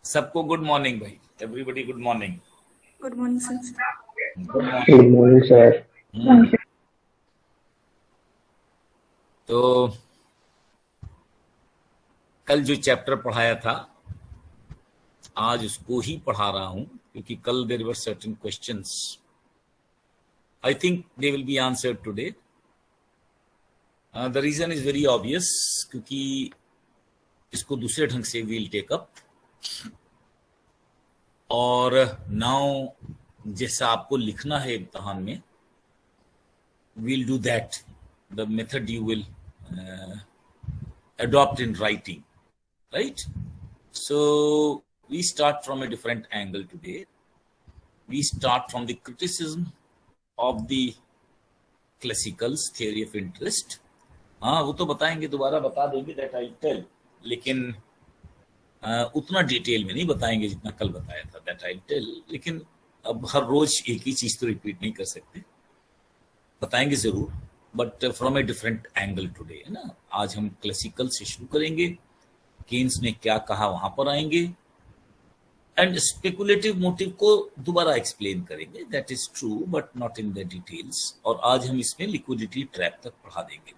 सबको good morning भाई, everybody good morning. Good morning sir. Good morning. Good morning sir. तो कल जो चैप्टर पढ़ाया था आज उसको ही पढ़ा रहा हूं, क्योंकि कल there were certain questions. I think they will be answered today. The reason is very obvious, क्योंकि इसको दूसरे ढंग से वील टेक अप। और नाउ जैसा आपको लिखना है इम्तहान में, we'll do that. The method you will adopt in writing, right? So we start from a different angle today. We start from the criticism of the classicals theory of interest. हाँ, वो तो बताएंगे, दोबारा बता देंगे, that I'll tell, लेकिन उतना detail में नहीं बताएंगे जितना कल बताया था, that I'll tell। लेकिन अब हर रोज एक ही चीज तो रिपीट नहीं कर सकते, बताएंगे जरूर, but from a different angle today, है ना। आज हम क्लासिकल से शुरू करेंगे, केन्स ने क्या कहा वहां पर आएंगे, एंड स्पेकुलेटिव मोटिव को दोबारा एक्सप्लेन करेंगे, that is true but not in the details. और आज हम इसमें लिक्विडिटी ट्रैप तक पढ़ा देंगे,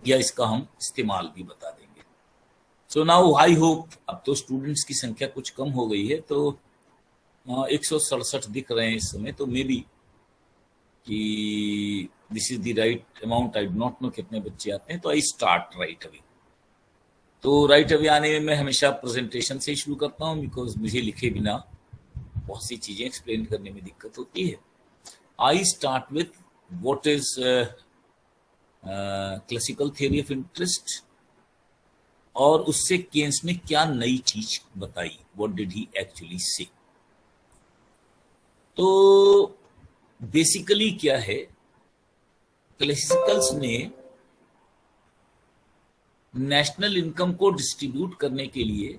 या इसका हम इस्तेमाल भी बता देंगे। सो नाउ आई होप, अब तो स्टूडेंट्स की संख्या कुछ कम हो गई है, तो 167 दिख रहे हैं इस समय, तो मे बी कि this is the right amount. I do not no कितने बच्चे आते हैं, तो आई स्टार्ट राइट अवे। तो राइट अवे आने में मैं हमेशा प्रेजेंटेशन से ही शुरू करता हूँ, बिकॉज मुझे लिखे बिना बहुत सी चीजें एक्सप्लेन करने में दिक्कत होती है। I start with what is classical theory of interest, और उससे केन्स ने क्या नई चीज बताई, व्हाट डिड ही एक्चुअली से। तो बेसिकली क्या है, क्लासिकल्स ने नेशनल इनकम को डिस्ट्रीब्यूट करने के लिए,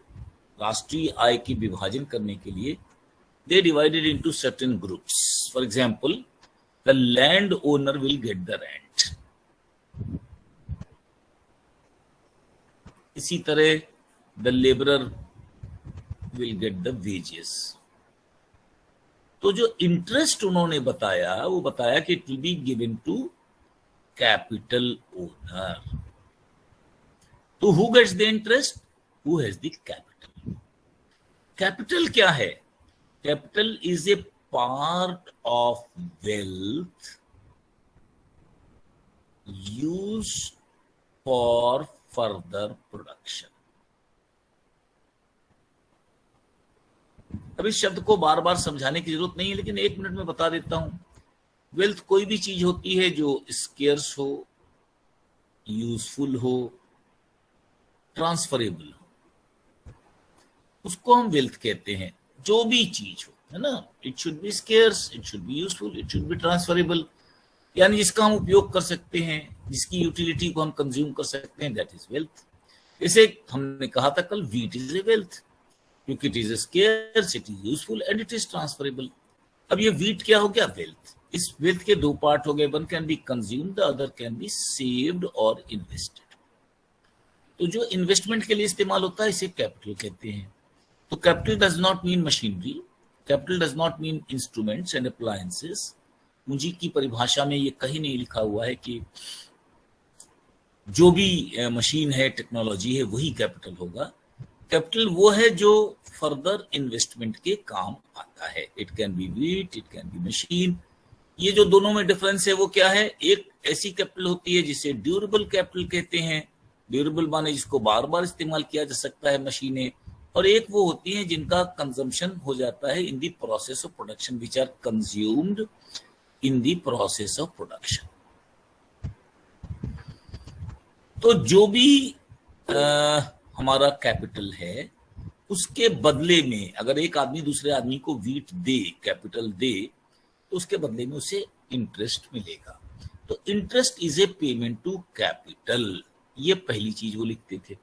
राष्ट्रीय आय की विभाजन करने के लिए, they divided into certain groups. For example, the land owner will get the rent, इसी तरह the labourer will get the wages. तो जो इंटरेस्ट उन्होंने बताया, वो बताया कि it will be given to capital owner. तो who gets the interest? Who has the capital. Capital क्या है? Capital is a part of wealth used for further production. अब इस शब्द को बार बार समझाने की जरूरत नहीं है, लेकिन एक मिनट में बता देता हूं। वेल्थ कोई भी चीज होती है जो स्केर्स हो, यूजफुल हो, ट्रांसफरेबल हो, उसको हम वेल्थ कहते हैं। जो भी चीज हो, है ना, it should be scarce, it should be useful, it should be transferable, यानी जिसका हम उपयोग कर सकते हैं, जिसकी यूटिलिटी को हम कंज्यूम कर सकते हैं, दैट इज वेल्थ। जैसे हमने कहा था कल, वीट इज ए वेल्थ, क्योंकि it is scarce, it is useful and it is transferable. अब ये वीट क्या हो गया? वेल्थ। इस वेल्थ के दो पार्ट हो गए, one can be consumed, the other can be saved और इन्वेस्टेड। तो जो इन्वेस्टमेंट के लिए इस्तेमाल होता है, इसे कैपिटल कहते हैं। तो capital does not mean machinery, capital does not mean instruments and appliances. पूंजी की परिभाषा में ये कहीं नहीं लिखा हुआ है कि जो भी मशीन है, टेक्नोलॉजी है, वही कैपिटल होगा। कैपिटल वो है जो फर्दर इन्वेस्टमेंट के काम आता है। It can B wheat, it can B machine. ये जो दोनों में डिफरेंस है वो क्या है? एक ऐसी कैपिटल होती है जिसे ड्यूरेबल कैपिटल कहते हैं, ड्यूरेबल माने जिसको बार बार इस्तेमाल किया जा सकता है, मशीनें। और एक वो होती हैं जिनका कंजम्पशन हो जाता है in the process of production, which are consumed in the process of production. तो जो भी हमारा कैपिटल है, उसके बदले में अगर एक आदमी दूसरे आदमी को वीट दे, कैपिटल दे, तो उसके बदले में उसे इंटरेस्ट मिलेगा। तो interest is a payment to capital, ये पहली चीज वो लिखते थे।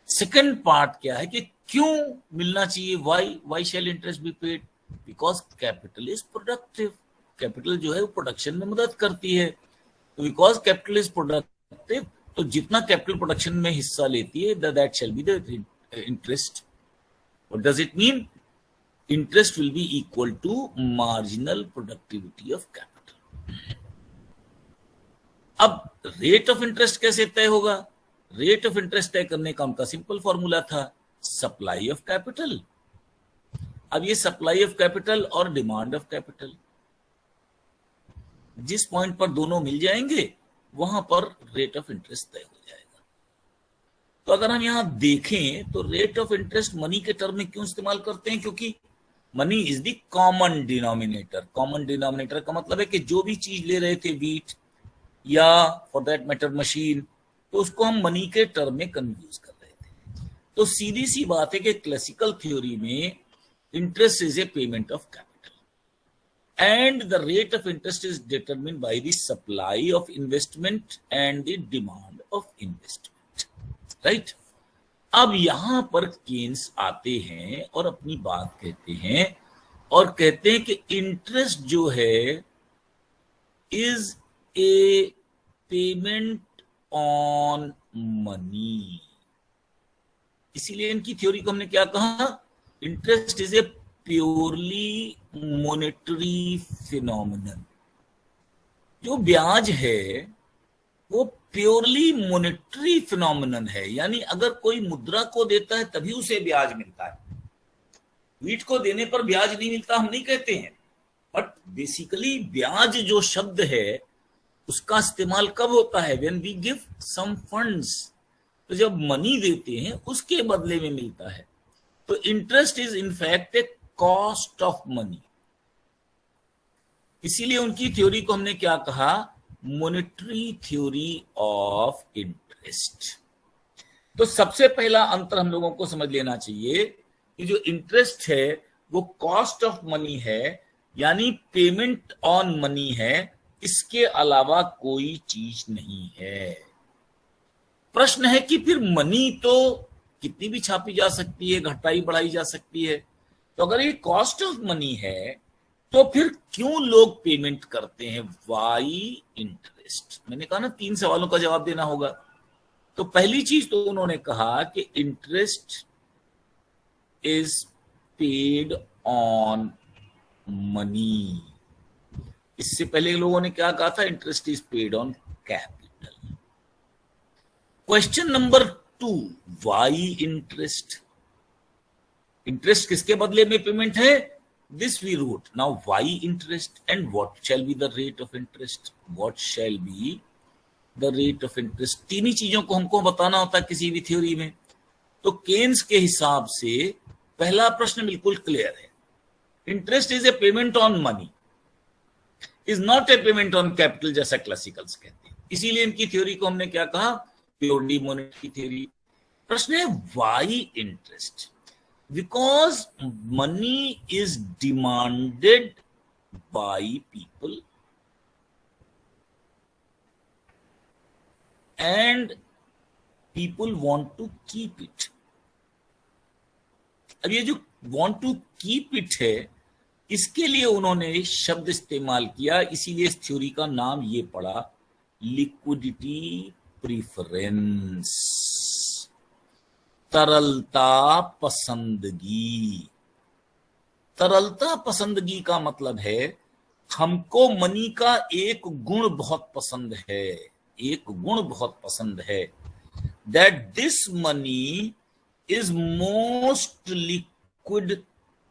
सेकंड पार्ट क्या है कि क्यों मिलना चाहिए, why shall interest be paid? Because capital is productive. Capital जो है वो प्रोडक्शन में मदद करती है। तो बिकॉज कैपिटल इज प्रोडक्टिव, तो जितना कैपिटल प्रोडक्शन में हिस्सा लेती है, that shell be the interest. What does it mean? Interest will be equal to marginal productivity of capital. अब रेट ऑफ इंटरेस्ट कैसे तय होगा? रेट ऑफ इंटरेस्ट तय करने का उनका सिंपल फॉर्मूला था, सप्लाई ऑफ कैपिटल। अब ये सप्लाई ऑफ कैपिटल और डिमांड ऑफ कैपिटल, जिस पॉइंट पर दोनों मिल जाएंगे वहां पर रेट ऑफ इंटरेस्ट तय हो जाएगा। तो अगर हम यहां देखें तो रेट ऑफ इंटरेस्ट मनी के टर्म में क्यों इस्तेमाल करते हैं? क्योंकि money is the common denominator. Common denominator का मतलब है कि जो भी चीज ले रहे थे, व्हीट या फॉर दैट मैटर मशीन, तो उसको हम मनी के टर्म में कन्फ्यूज कर रहे थे। तो सीधी सी बात है कि क्लासिकल थ्योरी में interest is a payment of capital and the rate of interest is determined by the supply of investment and the demand of investment, right? अब यहां पर केन्स आते हैं और अपनी बात कहते हैं और कहते हैं कि इंटरेस्ट जो है is a payment on money. इसीलिए इनकी थ्योरी को हमने क्या कहा? Interest is A purely monetary phenomenon. जो ब्याज है वो प्योरली मॉनेटरी फिनोमिनन है, यानी अगर कोई मुद्रा को देता है तभी उसे ब्याज मिलता है। व्हीट को देने पर ब्याज नहीं मिलता हम नहीं कहते हैं, बट बेसिकली ब्याज जो शब्द है उसका इस्तेमाल कब होता है? When we give some funds. तो जब मनी देते हैं उसके बदले में मिलता है। तो interest is in fact A cost of money. इसीलिए उनकी थ्योरी को हमने क्या कहा? Monetary theory of interest. तो सबसे पहला अंतर हम लोगों को समझ लेना चाहिए कि जो इंटरेस्ट है वो कॉस्ट ऑफ मनी है, यानी पेमेंट ऑन मनी है, इसके अलावा कोई चीज नहीं है। प्रश्न है कि फिर मनी तो कितनी भी छापी जा सकती है, घटाई बढ़ाई जा सकती है, तो अगर ये कॉस्ट ऑफ मनी है तो फिर क्यों लोग पेमेंट करते हैं? Why interest? मैंने कहा ना 3 सवालों का जवाब देना होगा। तो पहली चीज तो उन्होंने कहा कि interest is paid on money. इससे पहले लोगों ने क्या कहा था? Interest is paid on capital. Question number 2, why interest? Interest किसके बदले में पेमेंट है? This we wrote. Now why interest and what shall be the rate of interest? What shall be the rate of interest? तीन ही चीजों को हमको बताना होता है किसी भी थ्योरी में। तो केन्स के हिसाब से पहला प्रश्न बिल्कुल क्लियर है, interest is a payment on money, is not a payment on capital, जैसा क्लासिकल्स कहते हैं। इसीलिए इनकी थ्योरी को हमने क्या कहा? Purely monetary theory. प्रश्न है why interest? Because money is demanded by people and people want to keep it. अब ये जो वांट टू कीप इट है, इसके लिए उन्होंने शब्द इस्तेमाल किया, इसीलिए इस थ्योरी का नाम ये पड़ा लिक्विडिटी प्रीफरेंस, तरलता पसंदगी। तरलता पसंदगी का मतलब है हमको मनी का एक गुण बहुत पसंद है, एक गुण बहुत पसंद है, that this money is most liquid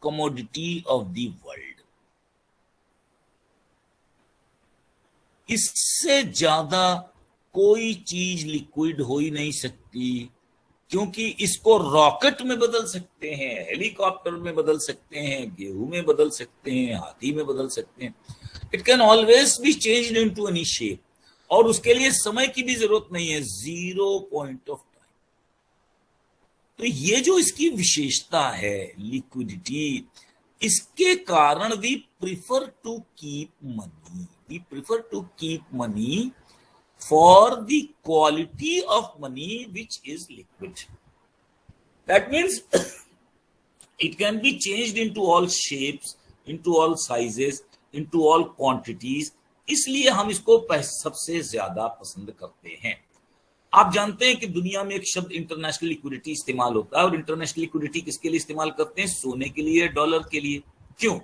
commodity of the world. इससे ज्यादा कोई चीज लिक्विड हो ही नहीं सकती, क्योंकि इसको रॉकेट में बदल सकते हैं, हेलीकॉप्टर में बदल सकते हैं, गेहूं में बदल सकते हैं, हाथी में बदल सकते हैं। It can always be changed into any shape, और उसके लिए समय की भी जरूरत नहीं है, 0 पॉइंट ऑफ टाइम। तो ये जो इसकी विशेषता है लिक्विडिटी, इसके कारण we prefer to keep money, we prefer to keep money for the quality of money which is liquid. That means it can be changed into all shapes, into all sizes, into all quantities. इसलिए हम इसको सबसे ज्यादा पसंद करते हैं। आप जानते हैं कि दुनिया में एक शब्द इंटरनेशनल लिक्विडिटी इस्तेमाल होता है, और इंटरनेशनल लिक्विडिटी किसके लिए इस्तेमाल करते हैं? सोने के लिए, डॉलर के लिए। क्यों?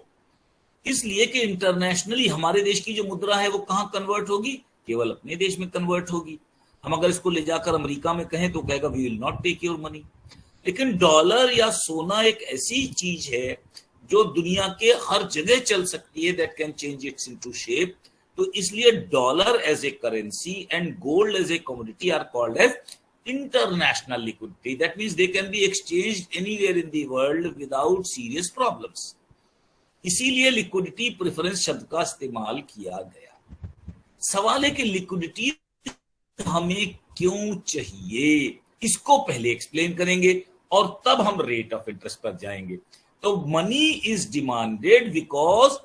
इसलिए कि इंटरनेशनली हमारे देश की जो मुद्रा है वो कहां कन्वर्ट होगी? केवल अपने देश में कन्वर्ट होगी। हम अगर इसको ले जाकर अमेरिका में कहें तो कहेगा we will not take your money. लेकिन डॉलर या सोना एक ऐसी चीज है जो दुनिया के हर जगह चल सकती है, that can change its into shape. तो इसलिए dollar as a currency and gold as a commodity are called as international liquidity. That means they can be exchanged anywhere in the world without serious problems. इसीलिए liquidity preference शब्द का इस्तेमाल किया गया। सवाल है कि लिक्विडिटी हमें क्यों चाहिए, इसको पहले एक्सप्लेन करेंगे और तब हम रेट ऑफ इंटरेस्ट पर जाएंगे। तो मनी इज डिमांडेड बिकॉज,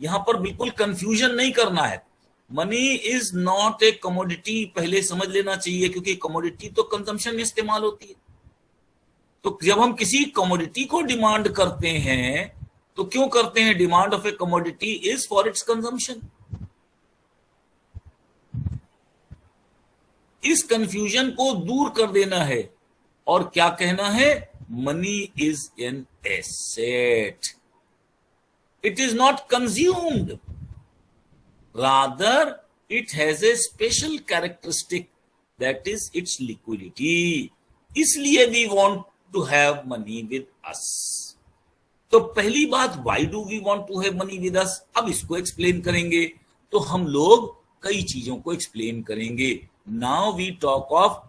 यहां पर बिल्कुल कंफ्यूजन नहीं करना है, money is not A commodity, पहले समझ लेना चाहिए, क्योंकि कमोडिटी तो कंजम्पशन में इस्तेमाल होती है। तो जब हम किसी कमोडिटी को डिमांड करते हैं तो क्यों करते हैं? Demand of a commodity is for its consumption. इस कंफ्यूजन को दूर कर देना है और क्या कहना है? Money is an asset, it is not consumed, rather it has a special characteristic, that is its liquidity. इसलिए we want to have money with us. तो पहली बात, why do we want to have money with us, अब इसको explain करेंगे। तो हम लोग कई चीजों को एक्सप्लेन करेंगे। नाउ वी टॉक ऑफ,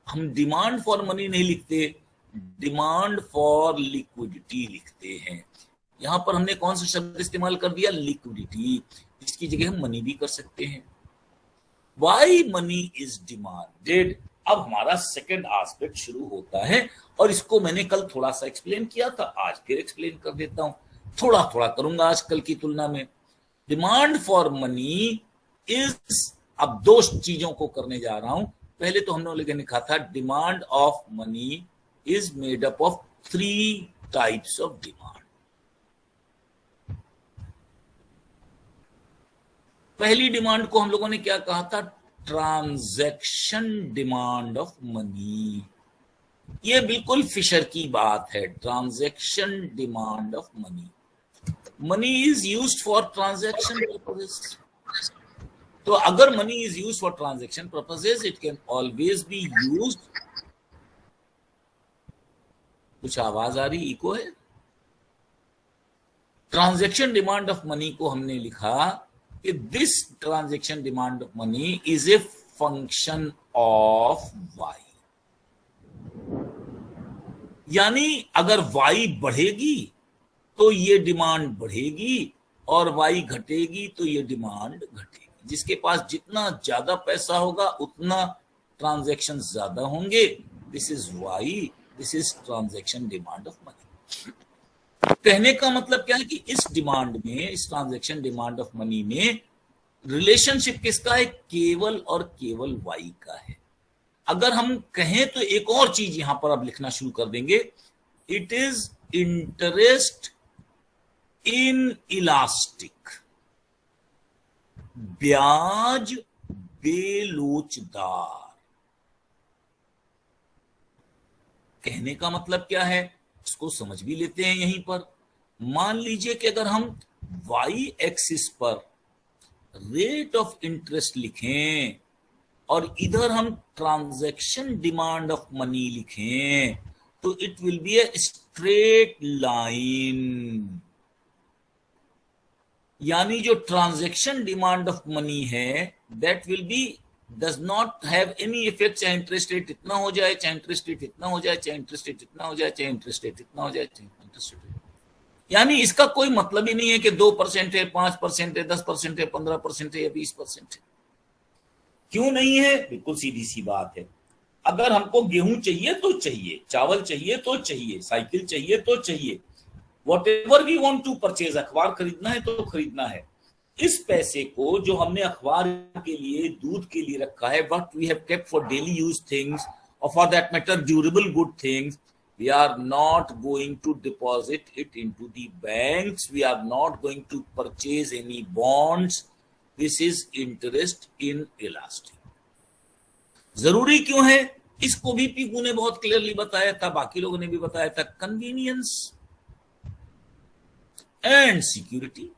हम डिमांड फॉर मनी नहीं लिखते, डिमांड फॉर लिक्विडिटी लिखते हैं। यहां पर हमने कौन सा शब्द इस्तेमाल कर दिया? लिक्विडिटी। इसकी जगह हम मनी भी कर सकते हैं। व्हाई मनी इज डिमांडेड, अब हमारा सेकंड एस्पेक्ट शुरू होता है, और इसको मैंने कल थोड़ा सा एक्सप्लेन किया था, आज फिर एक्सप्लेन कर देता हूं। थोड़ा थोड़ा करूंगा आज कल की तुलना में। डिमांड फॉर मनी इज, अब दो चीजों को करने जा रहा हूं। पहले तो हमने लिखा था demand of money is made up of 3 types of demand. पहली डिमांड को हम लोगों ने क्या कहा था? Transaction demand of money. ये बिल्कुल फिशर की बात है, transaction demand of money. Money is used for transaction purposes. तो अगर money is used for transaction purposes, it can always be used. कुछ आवाज आ रही, इको है। ट्रांजैक्शन डिमांड ऑफ मनी को हमने लिखा कि this transaction demand of money is a function of Y. यानी अगर वाई बढ़ेगी तो ये डिमांड बढ़ेगी, और वाई घटेगी तो ये डिमांड घटेगी। जिसके पास जितना ज्यादा पैसा होगा उतना ट्रांजैक्शन ज्यादा होंगे। This is Y, this is transaction demand of money. कहने का मतलब क्या है कि इस डिमांड में, इस ट्रांजैक्शन डिमांड ऑफ मनी में रिलेशनशिप किसका है? केवल और केवल वाई का है। अगर हम कहें तो एक और चीज यहां पर अब लिखना शुरू कर देंगे, it is interest in elastic, ब्याज बेलोचदार। कहने का मतलब क्या है, इसको समझ भी लेते हैं यहीं पर। मान लीजिए कि अगर हम वाई एक्सिस पर रेट ऑफ इंटरेस्ट लिखें और इधर हम ट्रांजैक्शन डिमांड ऑफ मनी लिखें, तो it will B A straight line. यानी जो ट्रांजैक्शन डिमांड ऑफ मनी है, that will be does not have any effect, चाहे इंटरेस्ट रेट इतना हो जाए, चाहे इंटरेस्ट रेट इतना हो जाए, चाहे इंटरेस्ट रेट इतना हो जाए, चाहे इंटरेस्ट रेट इतना हो जाए, चाहे इंटरेस्ट रेट। यानी इसका कोई मतलब ही नहीं है कि 2% है, 5% है, 10% है, 15% है या 20% है। क्यों नहीं है? बिल्कुल सीधी सी बात है। अगर हमको गेहूं चाहिए तो चाहिए, चावल चाहिए तो चाहिए, साइकिल चाहिए तो चाहिए, whatever we want to purchase, अखबार खरीदना है तो खरीदना है। इस पैसे को जो हमने अखबार के लिए, दूध के लिए रखा है, what we have kept for daily use things और for that matter durable good things, we are not going to deposit it into the banks, we are not going to purchase any bonds. This is interest in elastic. जरूरी क्यों है, इसको भी पीकू ने बहुत clearly बताया था, बाकी लोगों ने भी बताया था, कन्वीनियंस एंड सिक्योरिटी।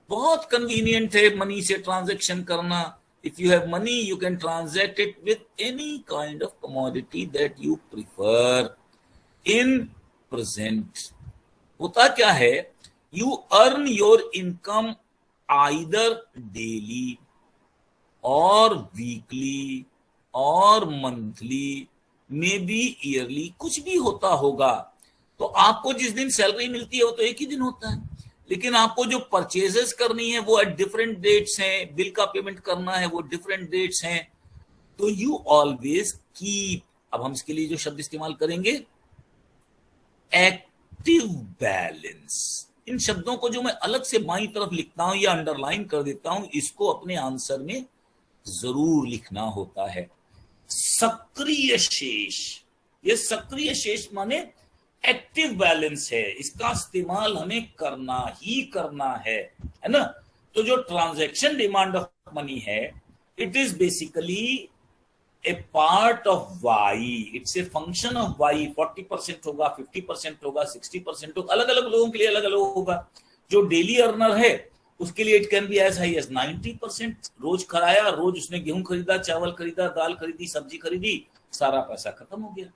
बहुत कन्वीनियंट है मनी से ट्रांजैक्शन करना। If you have money you can transact it with any kind of commodity that you prefer in present. होता क्या है, you earn your income either daily और वीकली और monthly, may be yearly, कुछ भी होता होगा। तो आपको जिस दिन सैलरी मिलती है वो तो एक ही दिन होता है, लेकिन आपको जो परचेजेस करनी है वो एट डिफरेंट डेट्स हैं, बिल का पेमेंट करना है वो डिफरेंट डेट्स हैं। तो यू ऑलवेज कीप, अब हम इसके लिए जो शब्द इस्तेमाल करेंगे, एक्टिव बैलेंस। इन शब्दों को जो मैं अलग से बाईं तरफ लिखता हूं या अंडरलाइन कर देता हूं, इसको अपने आंसर में जरूर लिखना होता है। सक्रिय शेष, ये सक्रिय शेष माने एक्टिव बैलेंस है, इसका इस्तेमाल हमें करना ही करना है ना। तो जो ट्रांजैक्शन डिमांड ऑफ मनी है, it is basically a part of Y, it's a function of Y. 40% होगा, 50% होगा, 60% होगा, अलग अलग लोगों के लिए अलग अलग होगा। जो डेली अर्नर है उसके लिए it can be as high as 90%। रोज खराया, रोज उसने गेहूं खरीदा, चावल खरीदा, दाल खरीदी, सब्जी खरीदी, सारा पैसा खत्म हो गया।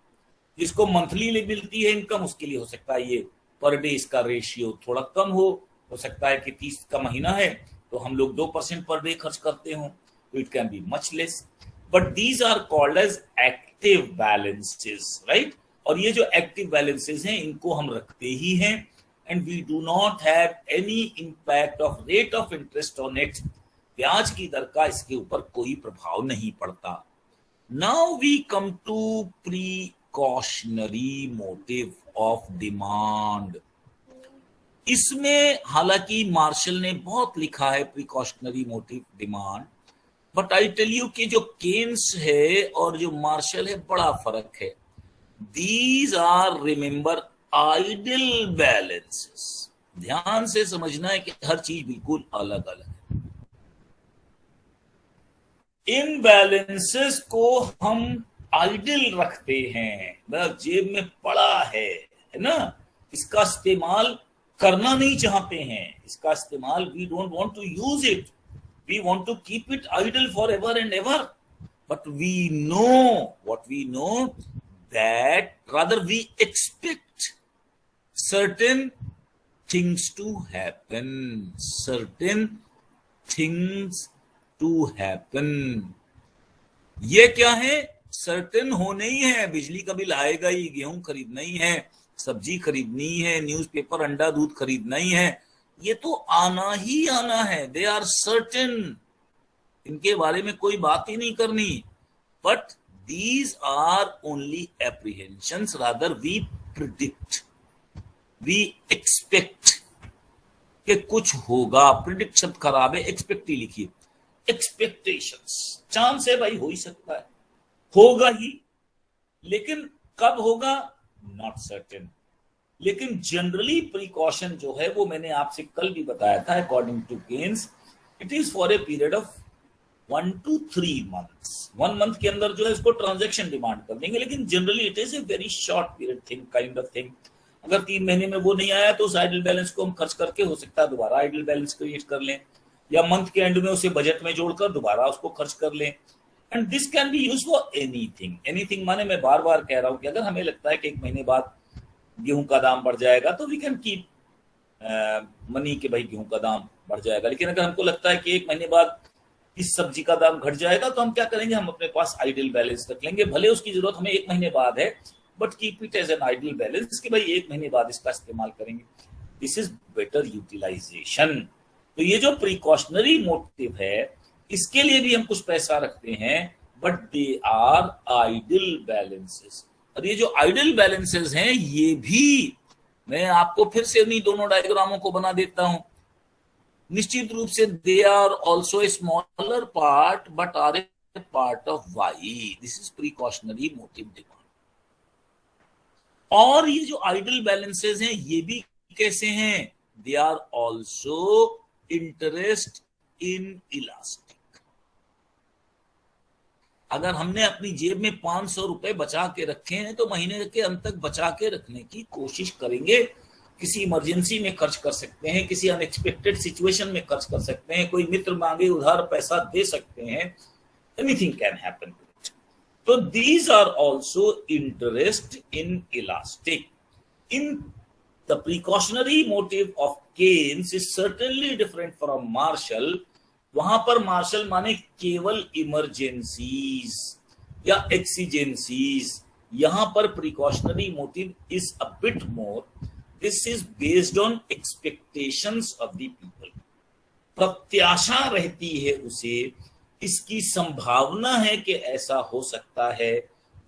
जिसको मंथली मिलती है इनकम, उसके लिए हो सकता है ये पर डे इसका रेशियो थोड़ा कम हो सकता है कि 30 का महीना है तो हम लोग 2% पर डे खर्च करते हो, तो it can be much less, but these are called as active balances, right. और ये जो एक्टिव बैलेंसेस हैं इनको हम रखते ही हैं, and we do not have any impact of rate of interest on it. ब्याज की दर का इसके ऊपर कोई प्रभाव नहीं पड़ता। Now we come to precautionary motive of demand. इसमें हालांकि मार्शल ने बहुत लिखा है precautionary motive demand, but I tell you कि जो केन्स है और जो मार्शल है बड़ा फर्क है। These are, remember, idle balances. ध्यान से समझना है कि हर चीज बिल्कुल अलग अलग है। इन बैलेंसेस को हम आइडल रखते हैं, मतलब जेब में पड़ा है ना, इसका इस्तेमाल करना नहीं चाहते हैं, इसका इस्तेमाल we don't want to use it, we want to keep it idle for ever and ever, but we know what we know, that rather we expect certain things to happen, certain things to happen। ये क्या है, certain होने ही है, बिजली का bill आएगा ही, गेहूं खरीदना ही है, सब्जी खरीदनी है, न्यूज़पेपर, अंडा, दूध खरीदना ही है, ये तो आना ही आना है। दे आर सर्टेन, इनके बारे में कोई बात ही नहीं करनी, but these are only apprehensions, rather we predict, we expect कि कुछ होगा। प्रिडिक्ट शब्द खराब है, एक्सपेक्ट ही लिखिए, एक्सपेक्टेशंस। चांस है भाई, हो ही सकता है, होगा ही, लेकिन कब होगा नॉट सर्टेन। लेकिन जनरली प्रिकॉशन जो है वो मैंने आपसे कल भी बताया था, according to Keynes it is for a period of 1 to 3 months। 1 month के अंदर जो है इसको ट्रांजैक्शन डिमांड कर देंगे, लेकिन generally it is a very short period thing, kind of thing. अगर 3 महीने में वो नहीं आया तो उस आइडल बैलेंस को हम खर्च करके हो सकता है दोबारा आइडल बैलेंस क्रिएट कर लें, या मंथ के एंड में उसे बजट में जोड़कर दोबारा उसको खर्च कर लें। And this can be use for anything. Anything माने मैं बार बार कह रहा हूं कि अगर हमें लगता है कि 1 महीने बाद गेहूं का दाम बढ़ जाएगा तो वी कैन कीप मनी के भाई गेहूं का दाम बढ़ जाएगा, लेकिन अगर हमको लगता है कि 1 महीने बाद इस सब्जी का दाम घट जाएगा तो हम क्या करेंगे, हम अपने पास आइडल बैलेंस रख लेंगे, भले उसकी जरूरत हमें 1 महीने बाद है, but keep it as an idle balance कि भाई 1 महीने बाद इसका इस्तेमाल करेंगे। This is better utilisation. तो ये जो प्रिकॉशनरी मोटिव है इसके लिए भी हम कुछ पैसा रखते हैं, but they are idle balances. और ये जो आइडल बैलेंसेस हैं ये भी मैं आपको फिर से उन्हीं दोनों डायग्रामों को बना देता हूं। निश्चित रूप से they are also a smaller part but are a part of Y. This is precautionary motive demand. और ये जो आइडल बैलेंसेस हैं ये भी कैसे हैं, they are also interest inelastic. अगर हमने अपनी जेब में 500 रुपए बचा के रखे हैं तो महीने के अंत तक बचा के रखने की कोशिश करेंगे। किसी इमरजेंसी में खर्च कर सकते हैं, किसी अनएक्सपेक्टेड सिचुएशन में खर्च कर सकते हैं, कोई मित्र मांगे उधार पैसा दे सकते हैं, एनीथिंग कैन हैपन। तो these are also interest inelastic. In the precautionary motive of Keynes is certainly different from Marshall. वहां पर मार्शल माने केवल इमरजेंसीज या एक्सीजेंसीज, यहां पर precautionary motive is a bit more. This is based on expectations of the people. प्रत्याशा रहती है उसे, इसकी संभावना है कि ऐसा हो सकता है,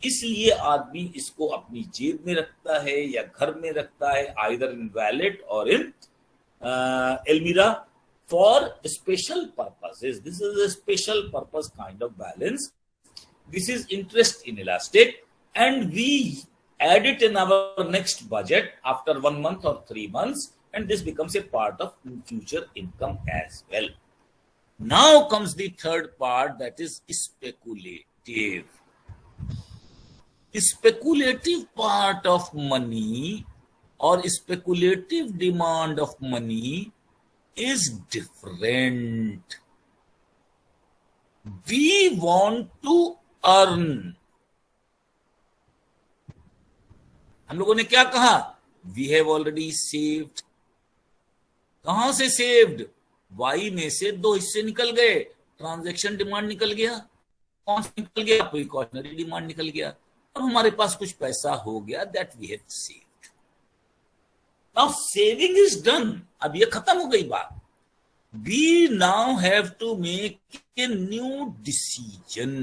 इसलिए आदमी इसको अपनी जेब में रखता है या घर में रखता है, आइदर इन वैलेट और इन almirah for special purposes. This is a special purpose kind of balance. This is interest inelastic, and we add it in our next budget after 1 month or 3 months, and this becomes a part of future income as well. Now comes the third part, that is speculative. Speculative part of money or speculative demand of money is different. We want to earn. हम लोगों ने क्या कहा? We have already saved. कहां से saved? Y में से 2 हिस्से निकल गए। ट्रांजैक्शन डिमांड निकल गया, कौन सा निकल गया? प्रिकॉशनरी डिमांड निकल गया, और हमारे पास कुछ पैसा हो गया, that we have saved. Now saving is done. अब ये खत्म हो गई बात. We now have to make a new decision.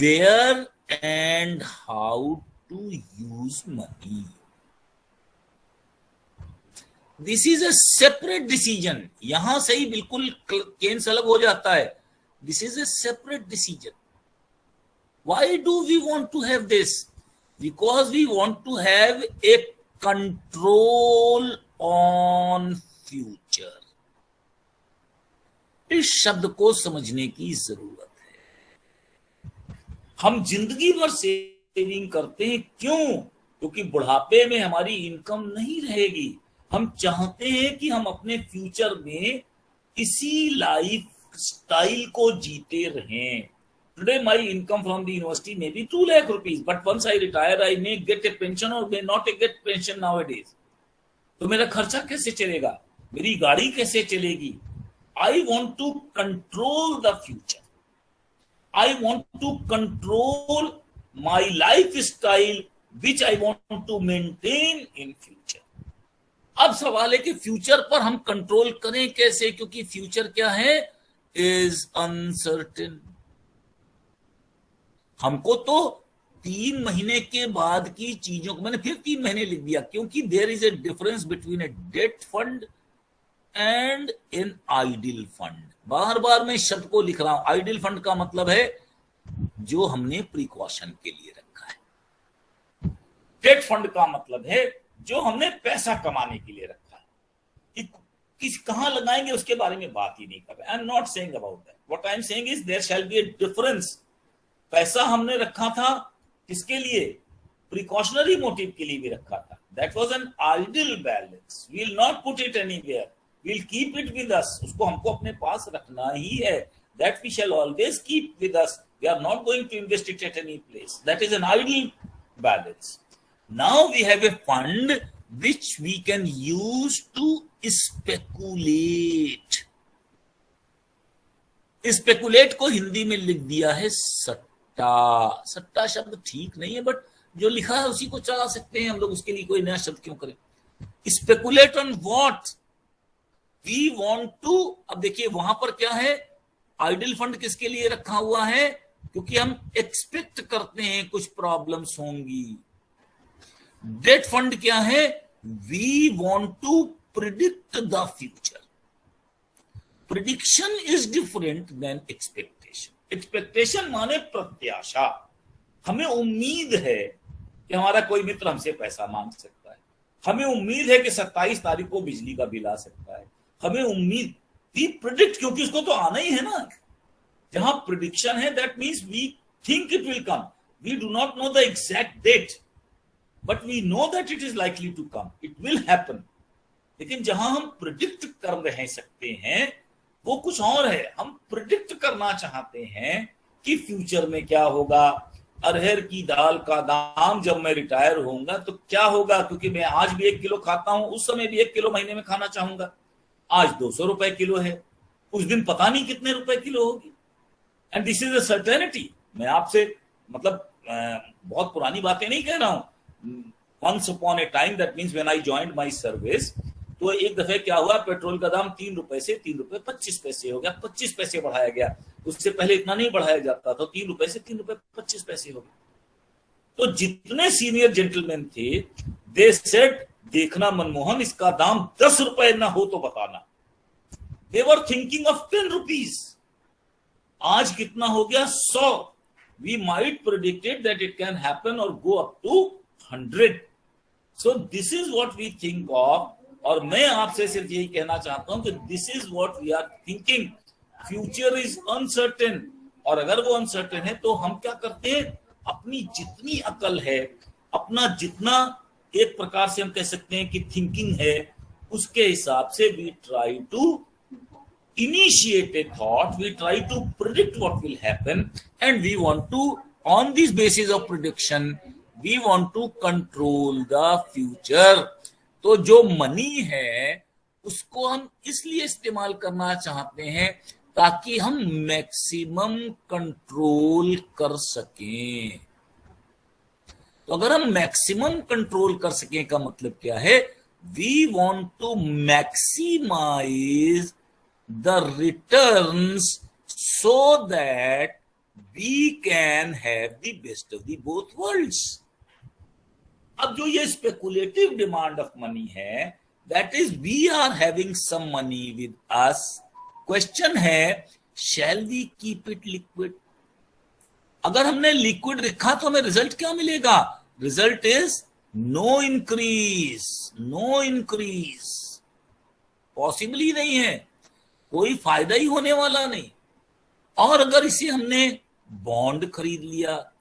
Where and how to use money. This is a separate decision. यहां से ही बिल्कुल केन्स अलग हो जाता है. This is a separate decision. Why do we want to have this? Because we want to have a control on future. इस शब्द को समझने की जरूरत है. हम जिंदगी भर सेविंग करते हैं, क्यों? क्योंकि बुढ़ापे में हमारी इनकम नहीं रहेगी. हम चाहते हैं कि हम अपने फ्यूचर में इसी लाइफ स्टाइल को जीते रहें. Today my income from the university may be 2 lakh rupees, but once I retire I may get a pension or may not get pension nowadays. तो मेरा खर्चा कैसे चलेगा? मेरी गाड़ी कैसे चलेगी? I want to control the future. I want to control my lifestyle which I want to maintain in future. अब सवाल है कि फ्यूचर पर हम कंट्रोल करें कैसे, क्योंकि फ्यूचर क्या है? Is uncertain. हमको तो 3 महीने के बाद की चीजों को, मैंने फिर 3 महीने लिख दिया क्योंकि there is a difference between a debt fund and an ideal fund. बार बार मैं शब्द को लिख रहा हूं. आइडियल फंड का मतलब है जो हमने प्रिकॉशन के लिए रखा है. डेट फंड का मतलब है जो हमने पैसा कमाने के लिए रखा है. किस कहां लगाएंगे उसके बारे में बात ही नहीं कर रहे. I am not saying about that. What I am saying is there shall be a difference. पैसा हमने रखा था किसके लिए? प्रिकॉशनरी मोटिव के लिए भी रखा था. That was an ideal balance. We will not put it anywhere, we will keep it with us. उसको हमको अपने पास रखना ही है. That we shall always keep with us. We are not going to invest it at any place. That is an ideal balance. Now we have a fund which we can use to speculate. Speculate को हिंदी में लिख दिया है सट्टा. सट्टा शब्द ठीक नहीं है, बट जो लिखा है उसी को चला सकते हैं हम लोग. उसके लिए कोई नया शब्द क्यों करें? Speculate on what? We want to. अब देखिए वहां पर क्या है? आइडियल फंड किसके लिए रखा हुआ है? क्योंकि हम एक्सपेक्ट करते हैं कुछ प्रॉब्लम्स होंगी. डेट फंड क्या है? We want to predict the future. Prediction is different than expectation. Expectation माने प्रत्याशा. हमें उम्मीद है कि हमारा कोई मित्र हमसे पैसा मांग सकता है. हमें उम्मीद है कि 27 तारीख को बिजली का बिल आ सकता है. हमें उम्मीद, वी प्रिडिक्ट, क्योंकि उसको तो आना ही है ना. जहां प्रिडिक्शन है that means we think it will come, we do not know the exact date but we know that it is likely to come, it will happen. लेकिन जहां हम प्रिडिक्ट कर रह सकते हैं वो कुछ और है। हम प्रिडिक्ट करना चाहते हैं कि फ्यूचर में क्या होगा, अरहर की दाल का दाम जब मैं रिटायर होऊंगा तो क्या होगा, क्योंकि मैं आज भी 1 किलो खाता हूं, उस समय भी 1 किलो महीने में खाना चाहूंगा। आज 200 रुपए किलो है, उस दिन पता नहीं कितने रुपए किलो होगी। And this is a certainty. मैं आपसे मतलब बहुत पुरानी बातें नहीं कह रहा हूं। Once upon a time, that means when I joined my service, तो एक दफे क्या हुआ, पेट्रोल का दाम 3 रुपए से 3 रुपए 25 पैसे हो गया, 25 पैसे बढ़ाया गया। उससे पहले इतना नहीं बढ़ाया जाता था, 3 रुपए से 3 रुपए 25 पैसे हो गए। तो जितने सीनियर जेंटलमैन थे, दे सेड, देखना मनमोहन, इसका दाम 10 रुपए ना हो तो बताना। They were thinking of 10 rupees. आज कितना हो गया, 100। We might predicted that it can happen और go up to 100। So this is what we think of. और मैं आपसे सिर्फ यही कहना चाहता हूं कि this is what we are thinking. Future is uncertain, और अगर वो अनसर्टेन है तो हम क्या करते हैं, अपनी जितनी अकल है, अपना जितना एक प्रकार से हम कह सकते हैं कि थिंकिंग है, उसके हिसाब से we try to initiate a thought, we try to predict what will happen, and we want to, on this basis of prediction, we want to control the future. तो जो मनी है उसको हम इसलिए इस्तेमाल करना चाहते हैं ताकि हम मैक्सिमम कंट्रोल कर सकें। तो अगर हम मैक्सिमम कंट्रोल कर सकें का मतलब क्या है, we want to maximise the returns so that we can have the best of the both worlds. अब जो ये speculative demand of money है, that is we are having some money with us. Question है, shall we keep it liquid? अगर हमने liquid रखा तो हमें result क्या मिलेगा? Result is no increase, no increase. Possible ही नहीं है, कोई फायदा ही होने वाला नहीं। और अगर इसे हमने बॉन्ड खरीद लिया,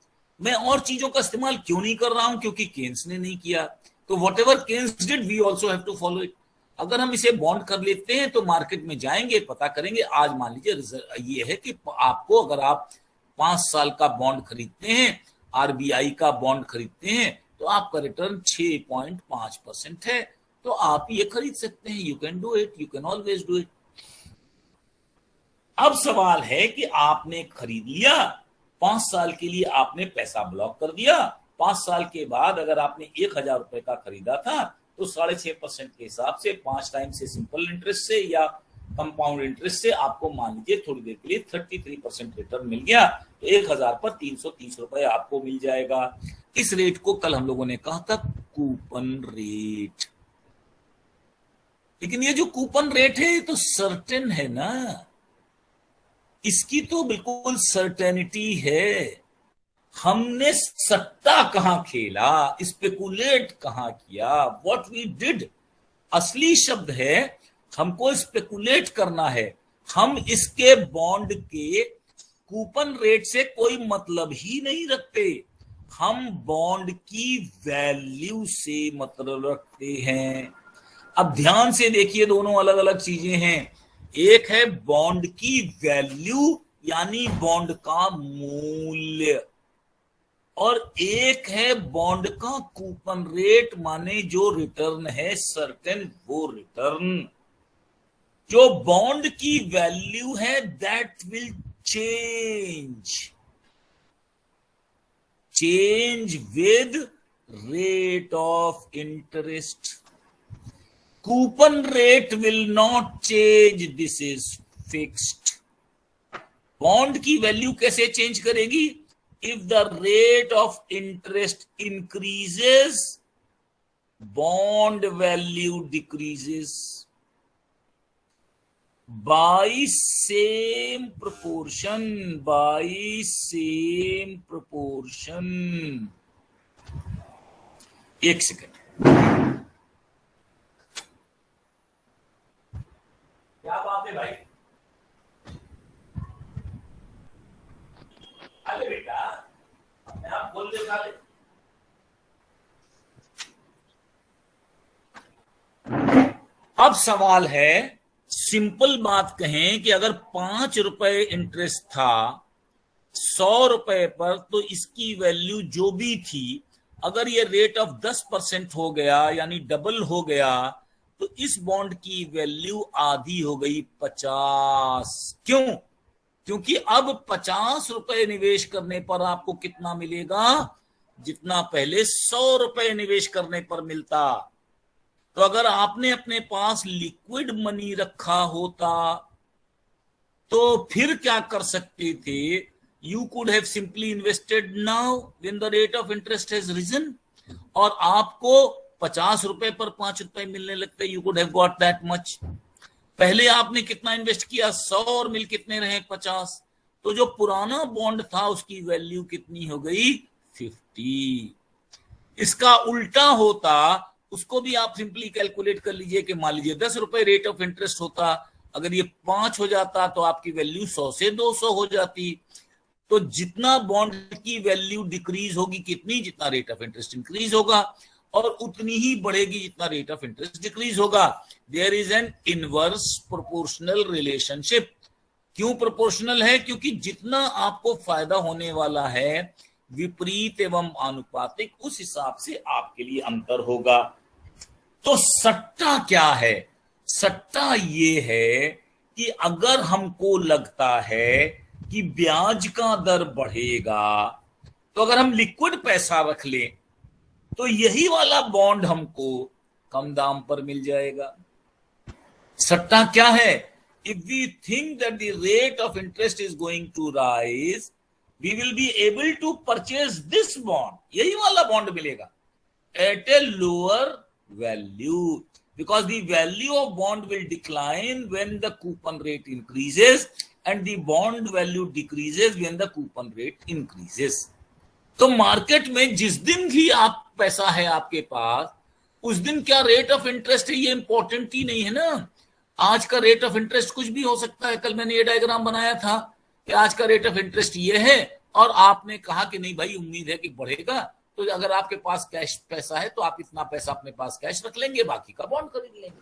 मैं और चीजों का इस्तेमाल क्यों नहीं कर रहा हूं, क्योंकि केन्स ने नहीं किया, तो whatever Keynes did we also have to follow it. अगर हम इसे बॉन्ड कर लेते हैं तो मार्केट में जाएंगे, पता करेंगे। आज मान लीजिए ये है कि आपको, अगर आप 5 साल का बॉन्ड खरीदते हैं, आरबीआई का बॉन्ड खरीदते हैं, तो आपका रिटर्न 6.5% है, तो आप ये खरीद सकते हैं। You can do it, you can always do it. अब सवाल है कि आपने खरीद लिया, 5 साल के लिए आपने पैसा ब्लॉक कर दिया। 5 साल के बाद अगर आपने 1000 रुपए का खरीदा था तो 6.5% के हिसाब से 5 टाइम से सिंपल इंटरेस्ट से या कंपाउंड इंटरेस्ट से आपको मान लीजिए थोड़ी देर के लिए 33% रिटर्न मिल गया। तो 1000 पर 330 रुपए आपको मिल जाएगा। इस रेट को कल हम लोगों ने कहा था कूपन रेट। लेकिन ये जो कूपन रेट है ये तो सर्टेन है ना, इसकी तो बिल्कुल सर्टेनिटी है। हमने सट्टा कहां खेला, स्पेकुलेट कहां किया, व्हाट वी डिड। असली शब्द है हमको स्पेकुलेट करना है। हम इसके बॉन्ड के कूपन रेट से कोई मतलब ही नहीं रखते, हम बॉन्ड की वैल्यू से मतलब रखते हैं। अब ध्यान से देखिए, दोनों अलग अलग चीजें हैं। एक है बॉन्ड की वैल्यू यानी बॉन्ड का मूल्य, और एक है बॉन्ड का कूपन रेट माने जो रिटर्न है सर्टेन, वो रिटर्न। जो बॉन्ड की वैल्यू है that will change with rate of interest. Coupon rate will not change, this is fixed. Bond की वैल्यू कैसे चेंज करेगी? If the rate of interest increases, bond value decreases by same proportion, by same proportion. एक second, क्या बात है भाई? ले बेटा, अपने आप खोल के उठा ले। अब सवाल है, सिंपल बात कहें कि अगर 5 रुपए इंटरेस्ट था 100 रुपए पर, तो इसकी वैल्यू जो भी थी, अगर ये रेट ऑफ 10% हो गया यानी डबल हो गया, तो इस बॉन्ड की वैल्यू आधी हो गई 50। क्यों? क्योंकि अब 50 रुपए निवेश करने पर आपको कितना मिलेगा? जितना पहले 100 रुपए निवेश करने पर मिलता। तो अगर आपने अपने पास लिक्विड मनी रखा होता तो फिर क्या कर सकते थे? You could have simply invested now when the rate of interest has risen, और आपको 50 रुपए पर 5 रुपए मिलने लगते, you could have got that much. पहले आपने कितना इन्वेस्ट किया? 100, और मिल कितने रहे? 50। तो जो पुराना बॉन्ड था उसकी वैल्यू कितनी हो गई? 50। इसका उल्टा होता, उसको भी आप सिंपली कैलकुलेट कर लीजिए कि मान लीजिए 10 रुपए रेट ऑफ इंटरेस्ट होता, अगर ये 5 हो जाता तो आपकी वैल्यू 100 से 200 हो जाती। तो जितना बॉन्ड की वैल्यू डिक्रीज होगी, कितनी? जितना रेट ऑफ इंटरेस्ट इंक्रीज होगा, और उतनी ही बढ़ेगी जितना रेट ऑफ इंटरेस्ट डिक्रीज होगा। There is an inverse proportional relationship. क्यों प्रोपोर्शनल है? क्योंकि जितना आपको फायदा होने वाला है विपरीत एवं आनुपातिक, उस हिसाब से आपके लिए अंतर होगा। तो सट्टा क्या है? सट्टा ये है कि अगर हमको लगता है कि ब्याज का दर बढ़ेगा, तो अगर हम लिक्विड पैसा रख लें तो यही वाला बॉन्ड हमको कम दाम पर मिल जाएगा। सट्टा क्या है? If we think that the rate of interest is going to rise, we will be able to purchase this bond, यही वाला बॉन्ड मिलेगा at a lower value, because the value of bond will decline when the coupon rate increases and the bond value decreases when the coupon rate increases. तो market में जिस दिन भी आप पैसा है आपके पास, उस दिन क्या रेट ऑफ इंटरेस्ट है ये इंपॉर्टेंट ही नहीं है ना। आज का रेट ऑफ इंटरेस्ट कुछ भी हो सकता है। कल मैंने ये डायग्राम बनाया था कि आज का रेट ऑफ इंटरेस्ट ये है, और आपने कहा कि नहीं भाई उम्मीद है कि बढ़ेगा, तो अगर आपके पास कैश पैसा है तो आप इतना पैसा अपने पास कैश रख लेंगे, बाकी का बॉन्ड खरीद लेंगे।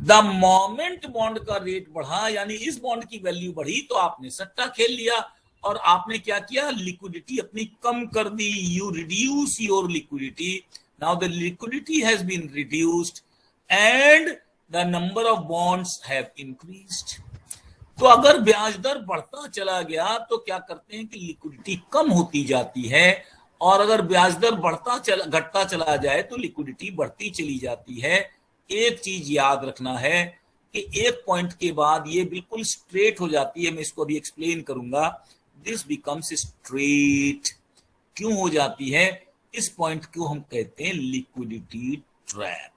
द मोमेंट बॉन्ड का रेट बढ़ा, यानी इस बॉन्ड की वैल्यू बढ़ी, तो आपने सट्टा खेल लिया और आपने क्या किया? लिक्विडिटी अपनी कम कर दी। You reduce your liquidity. Now the liquidity has been reduced and the number of bonds have increased. तो अगर ब्याज दर बढ़ता चला गया तो क्या करते हैं कि लिक्विडिटी कम होती जाती है, और अगर ब्याज दर घटता चला जाए तो लिक्विडिटी बढ़ती चली जाती है। एक चीज याद रखना है कि एक पॉइंट के बाद ये बिल्कुल स्ट्रेट हो जाती है। मैं इसको अभी एक्सप्लेन करूंगा। This becomes straight. क्यों हो जाती है? इस पॉइंट को हम कहते हैं लिक्विडिटी ट्रैप,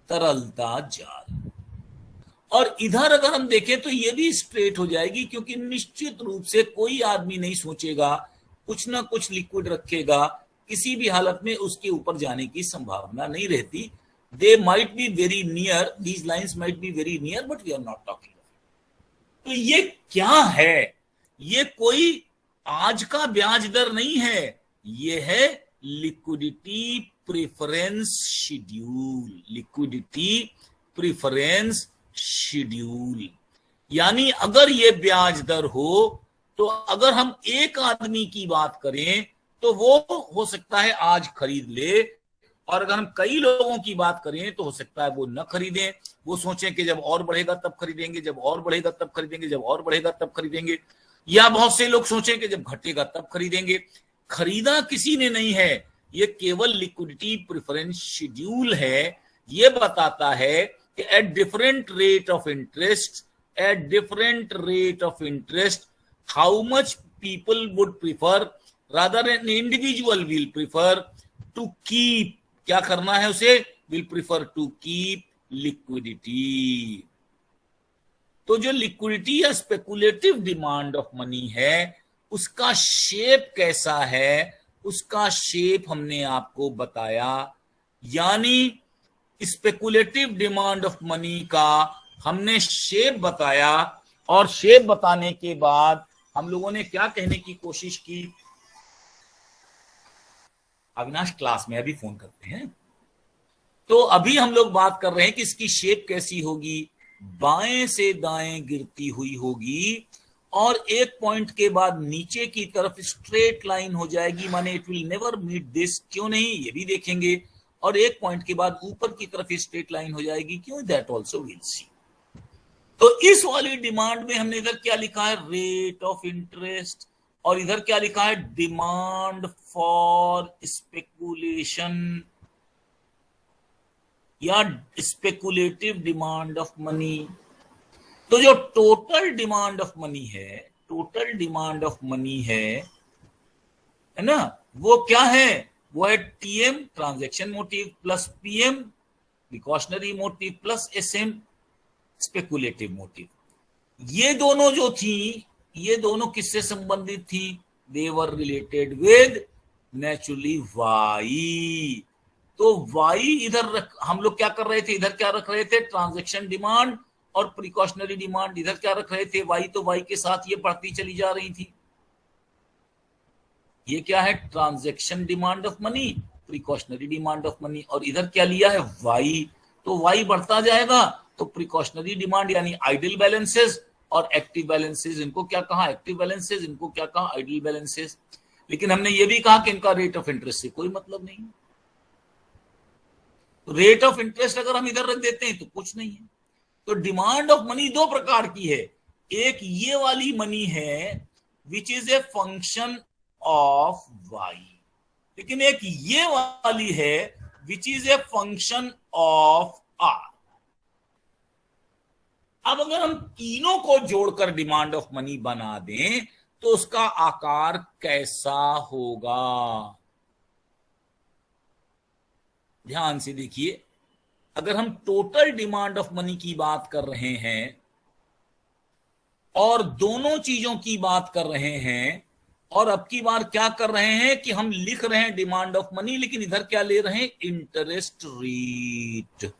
तरलता जाल। और इधर अगर हम देखें तो ये भी स्ट्रेट हो जाएगी, क्योंकि निश्चित रूप से कोई आदमी नहीं सोचेगा, कुछ ना कुछ लिक्विड रखेगा, किसी भी हालत में उसके ऊपर जाने की संभावना नहीं रहती। They might be very near, these lines might be very near, but we are not talking. तो ये क्या है? ये कोई आज का ब्याज दर नहीं है, ये है liquidity preference schedule. Liquidity preference schedule, यानी अगर ये ब्याज दर हो तो अगर हम एक आदमी की बात करें तो वो हो सकता है आज खरीद ले, और अगर हम कई लोगों की बात करें तो हो सकता है वो न खरीदें। वो सोचें कि जब और बढ़ेगा तब खरीदेंगे, जब और बढ़ेगा तब खरीदेंगे, जब और बढ़ेगा तब खरीदेंगे। या बहुत से लोग सोचें कि जब घटेगा तब खरीदेंगे। खरीदा किसी ने नहीं है, ये केवल लिक्विडिटी प्रेफरेंस शेड्यूल है। ये बताता है कि at different rate of interest how much people would prefer, rather an individual will prefer to keep, क्या करना है उसे? will prefer to keep liquidity। तो जो लिक्विडिटी या स्पेकुलेटिव डिमांड ऑफ मनी है, उसका शेप कैसा है, उसका शेप हमने आपको बताया। यानी स्पेकुलेटिव डिमांड ऑफ मनी का हमने शेप बताया, और शेप बताने के बाद हम लोगों ने क्या कहने की कोशिश की, अविनाश क्लास में अभी फोन करते हैं। तो अभी हम लोग बात कर रहे हैं कि इसकी शेप कैसी होगी, बाएं से दाएं गिरती हुई होगी और एक पॉइंट के बाद नीचे की तरफ स्ट्रेट लाइन हो जाएगी, माने it will never meet this, क्यों नहीं ये भी देखेंगे। और एक पॉइंट के बाद ऊपर की तरफ स्ट्रेट लाइन हो जाएगी, क्यों, दैट ऑल्सो विल सी। तो इस वाली डिमांड में हमने इधर क्या लिखा है, रेट ऑफ इंटरेस्ट, और इधर क्या लिखा है, डिमांड फॉर स्पेकुलेशन या स्पेकुलेटिव डिमांड ऑफ मनी। तो जो टोटल डिमांड ऑफ मनी है, टोटल डिमांड ऑफ मनी है ना, वो क्या है, वो है TM transaction motive plus PM precautionary motive plus SM speculative motive. ये दोनों जो थी, ये दोनों किससे संबंधित थी, they were related with naturally Y. तो वाई इधर हम लोग क्या कर रहे थे, इधर क्या रख रहे थे, ट्रांजैक्शन डिमांड और प्रिकॉशनरी डिमांड इधर क्या रख रहे थे, वाई। तो वाई के साथ ये बढ़ती चली जा रही थी। ये क्या है, transaction demand of money, precautionary demand of money, और इधर क्या लिया है, वाई। तो वाई बढ़ता जाएगा, तो प्रिकॉशनरी डिमांड यानी आइडल बैलेंसेस और एक्टिव बैलेंसेस, इनको क्या कहा, एक्टिव बैलेंसेस, इनको क्या कहा, आइडल बैलेंसेस। लेकिन हमने ये भी कहा कि इनका रेट ऑफ इंटरेस्ट से कोई मतलब नहीं। रेट ऑफ इंटरेस्ट अगर हम इधर रख देते हैं तो कुछ नहीं है। तो डिमांड ऑफ मनी दो प्रकार की है, एक ये वाली मनी है which is a function of Y, लेकिन एक ये वाली है which is a function of R. अब अगर हम तीनों को जोड़कर डिमांड ऑफ मनी बना दें तो उसका आकार कैसा होगा, ध्यान से देखिए। अगर हम टोटल डिमांड ऑफ मनी की बात कर रहे हैं और दोनों चीजों की बात कर रहे हैं, और अब की बार क्या कर रहे हैं कि हम लिख रहे हैं डिमांड ऑफ मनी, लेकिन इधर क्या ले रहे हैं, इंटरेस्ट रेट,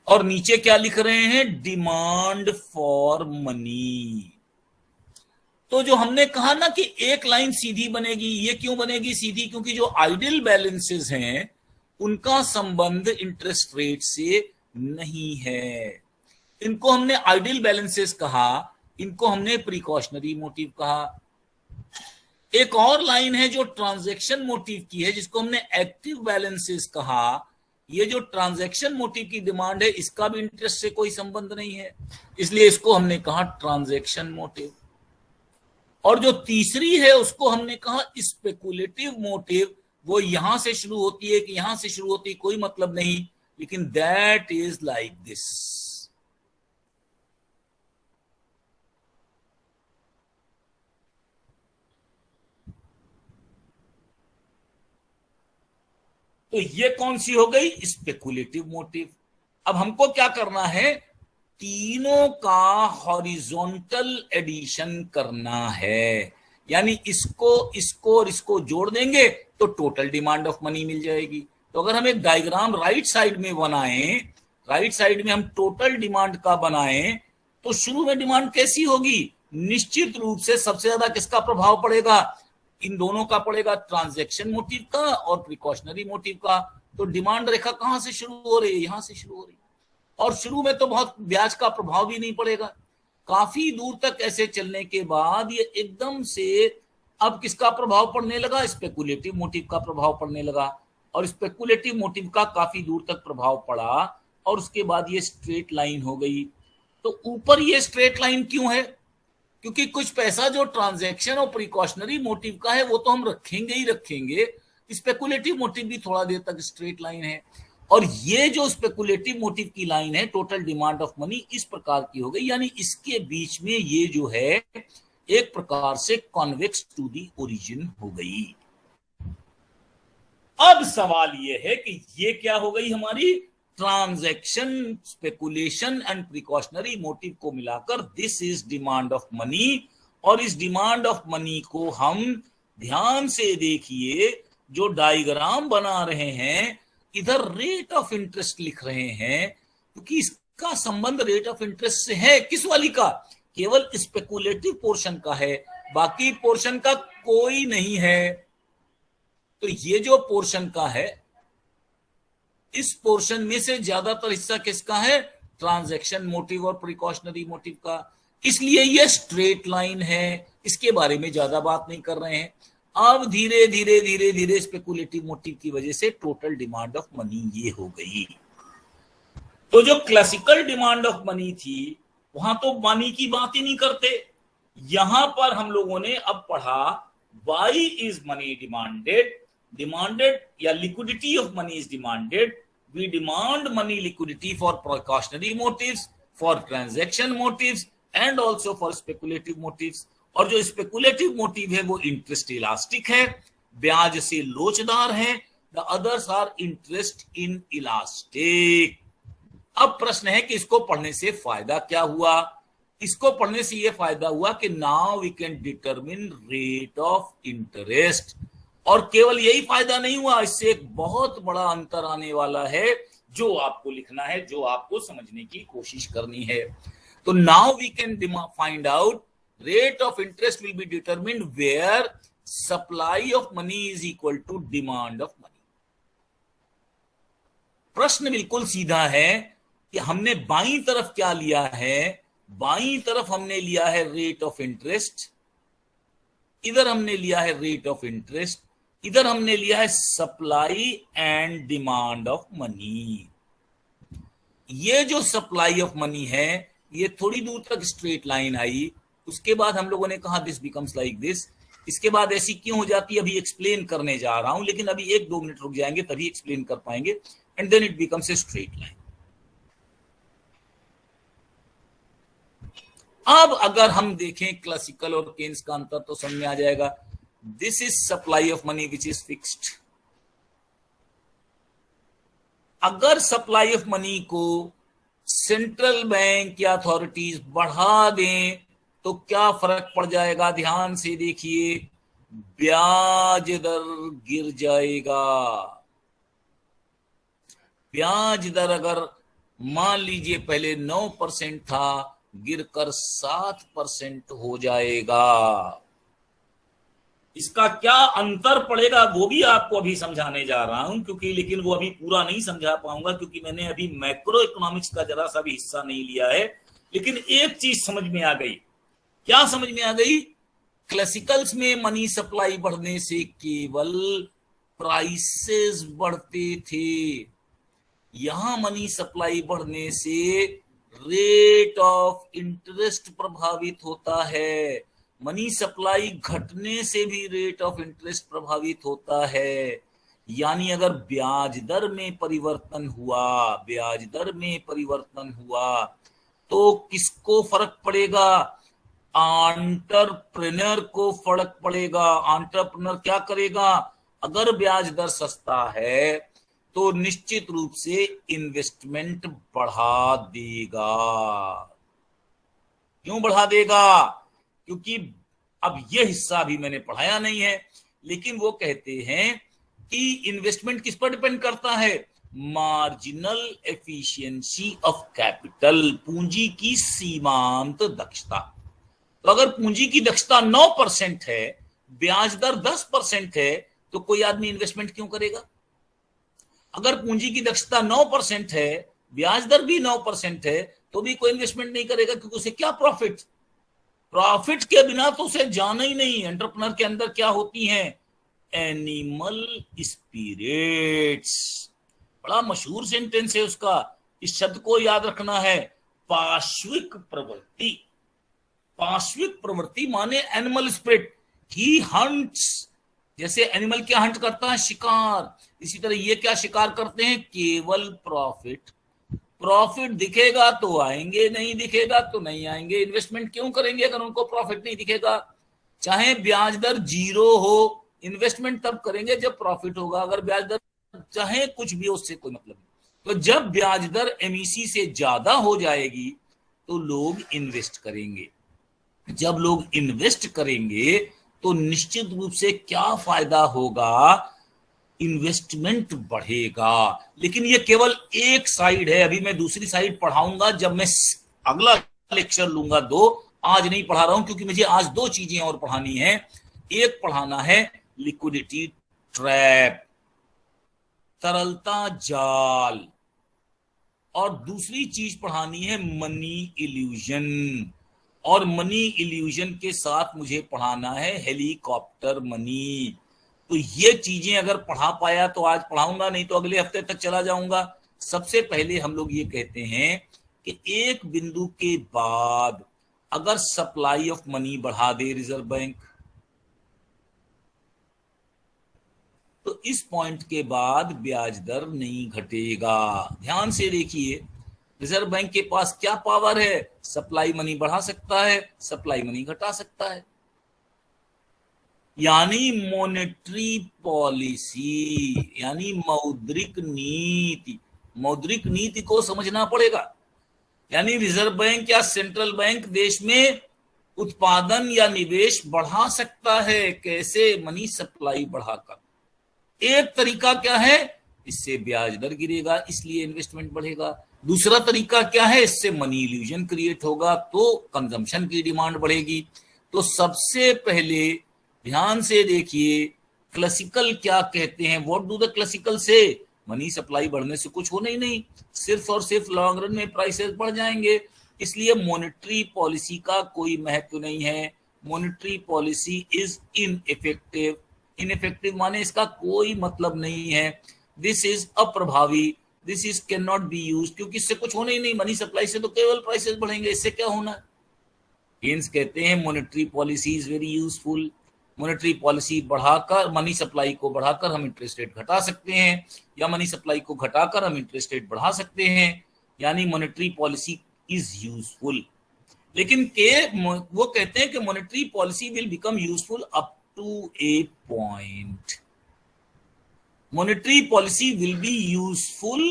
और नीचे क्या लिख रहे हैं, डिमांड फॉर मनी। तो जो हमने कहा ना कि एक लाइन सीधी बनेगी, ये क्यों बनेगी सीधी, क्योंकि जो आइडल बैलेंसेस हैं उनका संबंध इंटरेस्ट रेट से नहीं है। इनको हमने आइडल बैलेंसेस कहा, इनको हमने प्रिकॉशनरी मोटिव कहा। एक और लाइन है जो ट्रांजैक्शन मोटिव की है, जिसको हमने एक्टिव बैलेंसेस कहा। ये जो ट्रांजैक्शन मोटिव की डिमांड है, इसका भी इंटरेस्ट से कोई संबंध नहीं है, इसलिए इसको हमने कहा ट्रांजैक्शन मोटिव। और जो तीसरी है उसको हमने कहा स्पेकुलेटिव मोटिव। वो यहां से शुरू होती है कि यहां से शुरू होती है कोई मतलब नहीं, लेकिन दैट इज लाइक दिस। तो ये कौन सी हो गई, स्पेकुलेटिव मोटिव। अब हमको क्या करना है, तीनों का हॉरिजॉन्टल एडिशन करना है, यानी इसको इसको और इसको जोड़ देंगे तो टोटल डिमांड ऑफ मनी मिल जाएगी। तो अगर हम एक डायग्राम राइट साइड में बनाएं, राइट साइड में हम टोटल डिमांड का बनाएं, तो शुरू में डिमांड कैसी होगी, निश्चित रूप से सबसे ज्यादा किसका प्रभाव पड़ेगा, इन दोनों का पड़ेगा, ट्रांजैक्शन मोटिव का और प्रिकॉशनरी मोटिव का। तो डिमांड रेखा कहां से शुरू हो रही है, यहां से शुरू हो रही है, और शुरू में तो बहुत ब्याज का प्रभाव भी नहीं पड़ेगा। काफी दूर तक ऐसे चलने के बाद ये एकदम से अब किसका प्रभाव पड़ने लगा, स्पेकुलेटिव मोटिव का प्रभाव पड़ने लगा, और स्पेकुलेटिव मोटिव का काफी दूर तक प्रभाव पड़ा, और उसके बाद ये स्ट्रेट लाइन हो गई। तो ऊपर ये स्ट्रेट लाइन क्यों है, क्योंकि कुछ पैसा जो ट्रांजैक्शन और प्रिकॉशनरी मोटिव का है वो तो हम रखेंगे ही रखेंगे, स्पेकुलेटिव मोटिव भी थोड़ा देर तक स्ट्रेट लाइन है। और ये जो स्पेकुलेटिव मोटिव की लाइन है, टोटल डिमांड ऑफ मनी, इस प्रकार की हो गई, यानी इसके बीच में ये जो है एक प्रकार से कॉन्वेक्स टू दी ओरिजिन हो गई। अब सवाल ये है कि ये क्या हो गई हमारी, transaction, speculation and precautionary motive को मिलाकर this is demand of money. और इस डिमांड ऑफ मनी को हम ध्यान से देखिए, जो डायग्राम बना रहे हैं, इधर रेट ऑफ इंटरेस्ट लिख रहे हैं, क्योंकि इसका संबंध रेट ऑफ इंटरेस्ट से है, किस वाली का, केवल स्पेकुलेटिव पोर्शन का है, बाकी पोर्शन का कोई नहीं है। तो ये जो पोर्शन का है, इस पोर्शन में से ज्यादातर हिस्सा किसका है? ट्रांजैक्शन मोटिव और प्रिकॉशनरी मोटिव का। इसलिए ये स्ट्रेट लाइन है, इसके बारे में ज्यादा बात नहीं कर रहे हैं। अब धीरे धीरे धीरे धीरे स्पेकुलेटिव मोटिव की वजह से टोटल डिमांड ऑफ मनी ये हो गई। तो जो क्लासिकल डिमांड ऑफ मनी थी, वहां तो मनी की बात ही नहीं करते। यहां पर हम लोगों ने अब पढ़ा वाई इज मनी डिमांडेड या liquidity of money is demanded. We demand money liquidity for precautionary motives, for transaction motives and also for speculative motives. और जो स्पेकुलेटिव मोटिव है वो इंटरेस्ट इलास्टिक है, ब्याज से लोचदार है। The others are interest inelastic. अब प्रश्न है कि इसको पढ़ने से फायदा क्या हुआ? इसको पढ़ने से यह फायदा हुआ कि now we can determine rate of interest. और केवल यही फायदा नहीं हुआ, इससे एक बहुत बड़ा अंतर आने वाला है जो आपको लिखना है, जो आपको समझने की कोशिश करनी है। तो now we can find out rate of interest will be determined where supply of money is equal to demand of money। प्रश्न बिल्कुल सीधा है कि हमने बाईं तरफ क्या लिया है? बाईं तरफ हमने लिया है रेट ऑफ इंटरेस्ट, इधर हमने लिया है रेट ऑफ इंटरेस्ट, इधर हमने लिया है supply and demand of money. ये जो सप्लाई ऑफ मनी है ये थोड़ी दूर तक स्ट्रेट लाइन आई, उसके बाद हम लोगों ने कहा दिस बिकम्स लाइक दिस। इसके बाद ऐसी क्यों हो जाती है अभी एक्सप्लेन करने जा रहा हूं, लेकिन अभी 1-2 मिनट रुक जाएंगे तभी एक्सप्लेन कर पाएंगे। And then it becomes a straight line. अब अगर हम देखें क्लासिकल और केन्स का अंतर तो समझ में आ जाएगा। This is supply of money which is fixed. अगर सप्लाई ऑफ मनी को सेंट्रल बैंक या अथॉरिटीज बढ़ा दें तो क्या फर्क पड़ जाएगा? ध्यान से देखिए, ब्याज दर गिर जाएगा। ब्याज दर अगर मान लीजिए पहले 9% था, गिरकर 7% हो जाएगा। इसका क्या अंतर पड़ेगा वो भी आपको अभी समझाने जा रहा हूं, क्योंकि लेकिन वो अभी पूरा नहीं समझा पाऊंगा क्योंकि मैंने अभी मैक्रो इकोनॉमिक्स का जरा सा भी हिस्सा नहीं लिया है। लेकिन एक चीज समझ में आ गई। क्या समझ में आ गई? क्लासिकल्स में मनी सप्लाई बढ़ने से केवल प्राइसेस बढ़ते थे, यहां मनी सप्लाई बढ़ने से रेट ऑफ इंटरेस्ट प्रभावित होता है। मनी सप्लाई घटने से भी रेट ऑफ इंटरेस्ट प्रभावित होता है। यानी अगर ब्याज दर में परिवर्तन हुआ, ब्याज दर में परिवर्तन हुआ तो किसको फर्क पड़ेगा? एंटरप्रेन्योर को फर्क पड़ेगा। एंटरप्रेन्योर क्या करेगा? अगर ब्याज दर सस्ता है तो निश्चित रूप से इन्वेस्टमेंट बढ़ा देगा। क्यों बढ़ा देगा? क्योंकि अब यह हिस्सा भी मैंने पढ़ाया नहीं है, लेकिन वो कहते हैं कि इन्वेस्टमेंट किस पर डिपेंड करता है? मार्जिनल एफिशिएंसी ऑफ कैपिटल, पूंजी की सीमांत दक्षता। तो अगर पूंजी की दक्षता 9% है, ब्याज दर 10% है, तो कोई आदमी इन्वेस्टमेंट क्यों करेगा? अगर पूंजी की दक्षता 9% है, ब्याज दर भी 9% है, तो भी कोई इन्वेस्टमेंट नहीं करेगा, क्योंकि उसे क्या प्रॉफिट? प्रॉफिट के बिना तो उसे जाना ही नहीं। एंटरप्रेन्योर के अंदर क्या होती हैं? Animal spirits. बड़ा मशहूर सेंटेंस है उसका, इस शब्द को याद रखना है, पाश्विक प्रवृत्ति। पाश्विक प्रवृत्ति माने एनिमल स्पिरिट। ही हंट्स, जैसे एनिमल क्या हंट करता है? शिकार। इसी तरह ये क्या शिकार करते हैं? केवल प्रॉफिट। प्रॉफिट दिखेगा तो आएंगे, नहीं दिखेगा तो नहीं आएंगे। इन्वेस्टमेंट क्यों करेंगे अगर उनको प्रॉफिट नहीं दिखेगा? चाहे ब्याज दर 0 हो, इन्वेस्टमेंट तब करेंगे जब प्रॉफिट होगा। अगर ब्याज दर चाहे कुछ भी, उससे कोई मतलब नहीं। तो जब ब्याज दर एमईसी से ज्यादा हो जाएगी तो लोग इन्वेस्ट करेंगे। जब लोग इन्वेस्ट करेंगे तो निश्चित रूप से क्या फायदा होगा? इन्वेस्टमेंट बढ़ेगा। लेकिन ये केवल एक साइड है, अभी मैं दूसरी साइड पढ़ाऊंगा। जब मैं अगला लेक्चर लूंगा 2, आज नहीं पढ़ा रहा हूं क्योंकि मुझे आज दो चीजें और पढ़ानी है। एक पढ़ाना है लिक्विडिटी ट्रैप, तरलता जाल, और दूसरी चीज पढ़ानी है मनी इल्यूजन। और मनी इल्यूजन के साथ मुझे पढ़ाना है हेलीकॉप्टर मनी। तो ये चीजें अगर पढ़ा पाया तो आज पढ़ाऊंगा, नहीं तो अगले हफ्ते तक चला जाऊंगा। सबसे पहले हम लोग ये कहते हैं कि एक बिंदु के बाद अगर सप्लाई ऑफ मनी बढ़ा दे रिजर्व बैंक, तो इस पॉइंट के बाद ब्याज दर नहीं घटेगा। ध्यान से देखिए, रिजर्व बैंक के पास क्या पावर है? सप्लाई मनी बढ़ा सकता है, सप्लाई मनी घटा सकता है। यानी मॉनेटरी पॉलिसी, यानी मौद्रिक नीति, मौद्रिक नीति को समझना पड़ेगा। यानी रिजर्व बैंक या सेंट्रल बैंक देश में उत्पादन या निवेश बढ़ा सकता है। कैसे? मनी सप्लाई बढ़ाकर। एक तरीका क्या है? इससे ब्याज दर गिरेगा, इसलिए इन्वेस्टमेंट बढ़ेगा। दूसरा तरीका क्या है? इससे मनी इल्यूजन क्रिएट होगा, तो कंजम्पशन की डिमांड बढ़ेगी। तो सबसे पहले ध्यान से देखिए, क्लासिकल क्या कहते हैं? व्हाट डू द क्लासिकल से? मनी सप्लाई बढ़ने से कुछ होना ही नहीं, सिर्फ और सिर्फ लॉन्ग रन में प्राइसेस बढ़ जाएंगे। इसलिए मॉनेटरी पॉलिसी का कोई महत्व नहीं है। Monetary policy is ineffective. Ineffective माने इसका कोई मतलब नहीं है। दिस इज अप्रभावी, this is can not be use, क्योंकि इससे कुछ होना ही नहीं। मनी सप्लाई से तो केवल प्राइसेस बढ़ेंगे, इससे क्या होना है? केन्स कहते हैं monetary policy is very useful. Monetary policy बढ़ाकर, मनी सप्लाई को बढ़ाकर हम इंटरेस्ट रेट घटा सकते हैं, या मनी सप्लाई को घटाकर हम इंटरेस्ट रेट बढ़ा सकते हैं। यानी मॉनेटरी पॉलिसी इज यूजफुल। लेकिन वो कहते हैं कि monetary policy will become useful up to a point. Monetary policy will be useful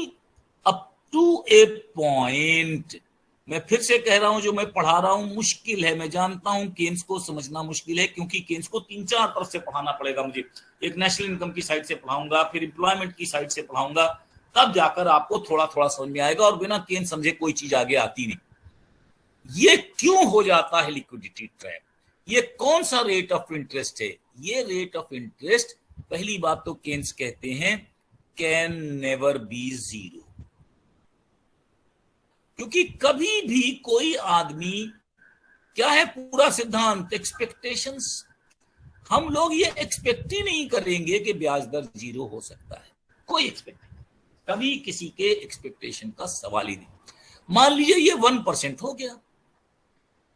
up to a point. मैं फिर से कह रहा हूं, जो मैं पढ़ा रहा हूं मुश्किल है, मैं जानता हूं केन्स को समझना मुश्किल है, क्योंकि केन्स को 3-4 तरफ से पढ़ाना पड़ेगा मुझे। एक नेशनल इनकम की साइड से पढ़ाऊंगा, फिर एम्प्लॉयमेंट की साइड से पढ़ाऊंगा, तब जाकर आपको थोड़ा थोड़ा समझ में आएगा, और बिना केन्स समझे कोई चीज आगे आती नहीं। ये क्यों हो जाता है लिक्विडिटी ट्रैप? ये कौन सा रेट ऑफ इंटरेस्ट है? ये रेट ऑफ इंटरेस्ट, पहली बात तो केन्स कहते हैं, कैन नेवर बी जीरो। क्योंकि कभी भी कोई आदमी, क्या है पूरा सिद्धांत? एक्सपेक्टेशंस। हम लोग ये एक्सपेक्ट ही नहीं करेंगे कि ब्याज दर जीरो हो सकता है। कोई एक्सपेक्ट नहीं, कभी किसी के एक्सपेक्टेशन का सवाल ही नहीं। मान लीजिए ये 1% हो गया,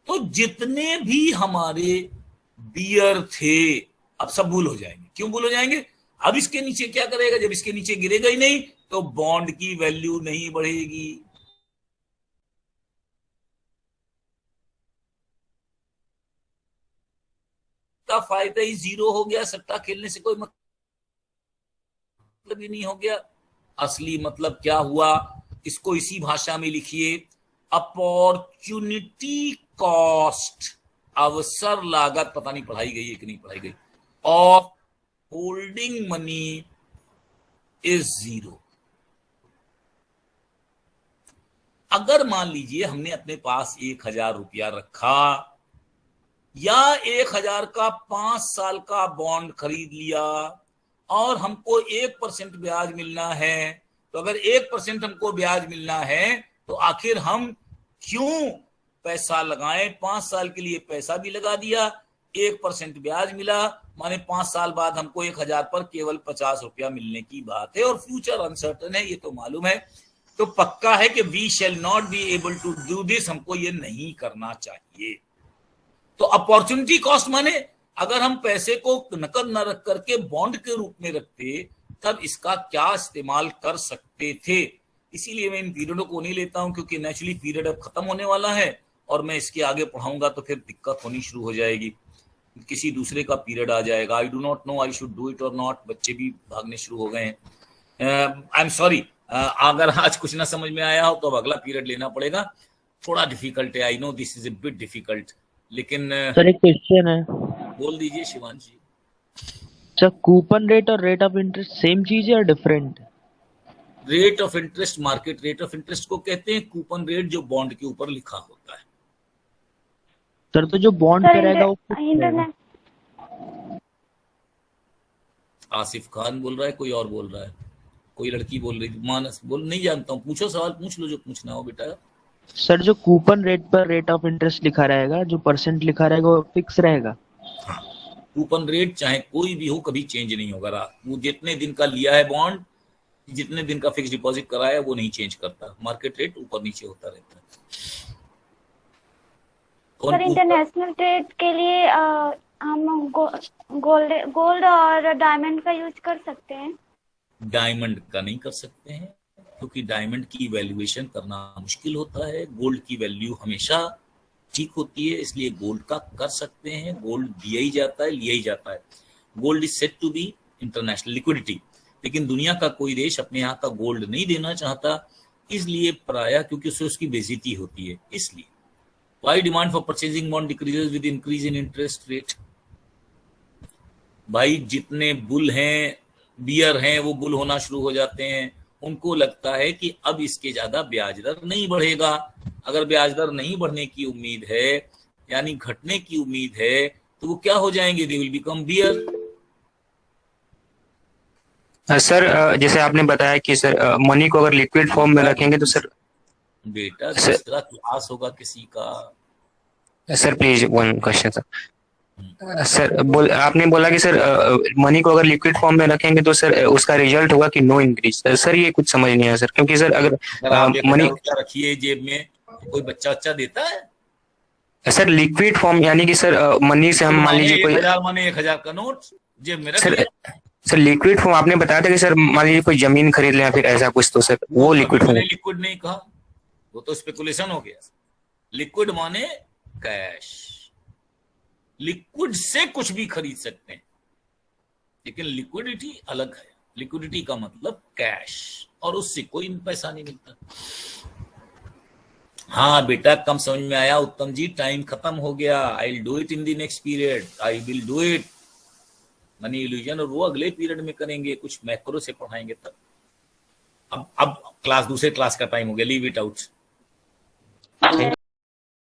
तो जितने भी हमारे बियर थे अब सब भूल हो जाएंगे। क्यों भूल हो जाएंगे? अब इसके नीचे क्या करेगा? जब इसके नीचे गिरेगा ही नहीं, तो बॉन्ड की वैल्यू नहीं बढ़ेगी। का फायदा ही जीरो हो गया। सट्टा खेलने से कोई मतलब ही नहीं हो गया। असली मतलब क्या हुआ? इसको इसी भाषा में लिखिए, अपॉर्चुनिटी कॉस्ट, अवसर लागत, पता नहीं पढ़ाई गई है कि नहीं पढ़ाई गई, of holding money is zero. अगर मान लीजिए हमने अपने पास 1000 रुपया रखा, या 1000 का 5 साल का बॉन्ड खरीद लिया, और हमको 1% ब्याज मिलना है, तो अगर 1% हमको ब्याज मिलना है, तो आखिर हम क्यों पैसा लगाएं? 5 साल के लिए पैसा भी लगा दिया, 1% ब्याज मिला, माने 5 साल बाद हमको 1000 पर केवल 50 रुपया मिलने की बात है, और फ्यूचर अनसर्टन है, ये तो मालूम है। तो पक्का है कि we shall not be able to do this, हमको ये नहीं करना चाहिए। तो अपॉर्चुनिटी कॉस्ट माने अगर हम पैसे को नकद न रख करके बॉन्ड के रूप में रखते, तब इसका क्या इस्तेमाल कर सकते थे। इसीलिए मैं इन पीरियडों को नहीं लेता हूं, क्योंकि नेचुरली पीरियड अब खत्म होने वाला है, और मैं इसके आगे पढ़ाऊंगा तो फिर दिक्कत होनी शुरू हो जाएगी, किसी दूसरे का पीरियड आ जाएगा। I do not no I should do it और नॉट। बच्चे भी भागने शुरू हो गए हैं। आई एम सॉरी, अगर आज कुछ ना समझ में आया हो तो अब अगला पीरियड लेना पड़ेगा। थोड़ा डिफिकल्ट है, I know this is a bit difficult, लेकिन सर एक क्वेश्चन है। बोल दीजिए शिवांश जी। सर कूपन रेट और रेट ऑफ इंटरेस्ट सेम चीज है या different? Rate of interest market rate of interest को कहते हैं, कूपन रेट जो बॉन्ड के ऊपर लिखा होता है। सर तो जो बॉन्ड पे रहेगा वो fixed रहेगा। इंटरनेट आसिफ खान बोल रहा है, कोई और बोल रहा है, कोई लड़की बोल रही, मानस बोल, नहीं जानता हूँ, पूछो सवाल, पूछ लो जो पूछना हो बेटा। सर जो कूपन रेट पर रेट ऑफ इंटरेस्ट लिखा रहेगा, जो परसेंट लिखा रहेगा वो फिक्स रहेगा। हाँ, कूपन रेट चाहे कोई भी हो कभी चेंज नहीं होगा। वो जितने दिन का लिया है बॉन्ड, जितने दिन का फिक्स डिपॉजिट कराया वो नहीं चेंज करता, मार्केट रेट ऊपर नीचे होता रहता है। सर इंटरनेशनल ट्रेड के लिए हम गोल्ड और डायमंड का यूज कर सकते हैं? डायमंड का नहीं कर सकते हैं, क्योंकि डायमंड की वैल्यूएशन करना मुश्किल होता है। गोल्ड की वैल्यू हमेशा ठीक होती है, इसलिए गोल्ड का कर सकते हैं। गोल्ड दिया ही जाता है, लिया ही जाता है। Gold is said to be international liquidity, लेकिन दुनिया का कोई देश अपने यहाँ का गोल्ड नहीं देना चाहता, इसलिए प्रायः, क्योंकि उससे उसकी बेइज्जती होती है। इसलिए why demand for purchasing bond decreases with increase in interest rate. भाई जितने बुल हैं, बियर हैं, वो बुल होना शुरू हो जाते हैं। उनको लगता है कि अब इसके ज्यादा ब्याज दर नहीं बढ़ेगा। अगर ब्याज दर नहीं बढ़ने की उम्मीद है, यानी घटने की उम्मीद है, तो वो क्या हो जाएंगे? They will become bear. Sir जैसे आपने बताया कि सर मनी को अगर लिक्विड फॉर्म में रखेंगे तो सर बेटा दूसरा क्लास होगा किसी का। Sir please one question sir. आपने बोला कि सर मनी को अगर लिक्विड फॉर्म में रखेंगे तो सर उसका रिजल्ट होगा कि नो इंक्रीज। सर ये कुछ समझ नहीं आया सर, क्योंकि सर अगर मनी रखिए जेब में, कोई बच्चा देता है? सर लिक्विड फॉर्म यानी कि सर मनी से हम मान लीजिए कोई 1000 का नोट जेब में रखिए। सर लिक्विड फॉर्म आपने बताया था कि सर मान लीजिए कोई जमीन खरीद ले या फिर ऐसा कुछ, तो सर वो लिक्विड फॉर्म। लिक्विड नहीं कहा, वो तो स्पेकुलेशन हो गया। लिक्विड माने कैश। लिक्विड से कुछ भी खरीद सकते हैं, लेकिन लिक्विडिटी अलग है। लिक्विडिटी का मतलब कैश, और उससे कोई पैसा नहीं मिलता। हाँ बेटा, कम समझ में आया उत्तम जी, टाइम खत्म हो गया। I will do it in the next period, I will do it. Money illusion और वो अगले पीरियड में करेंगे, कुछ मैक्रो से पढ़ाएंगे तब। अब क्लास, दूसरे क्लास का टाइम हो गया, लीव इट आउट।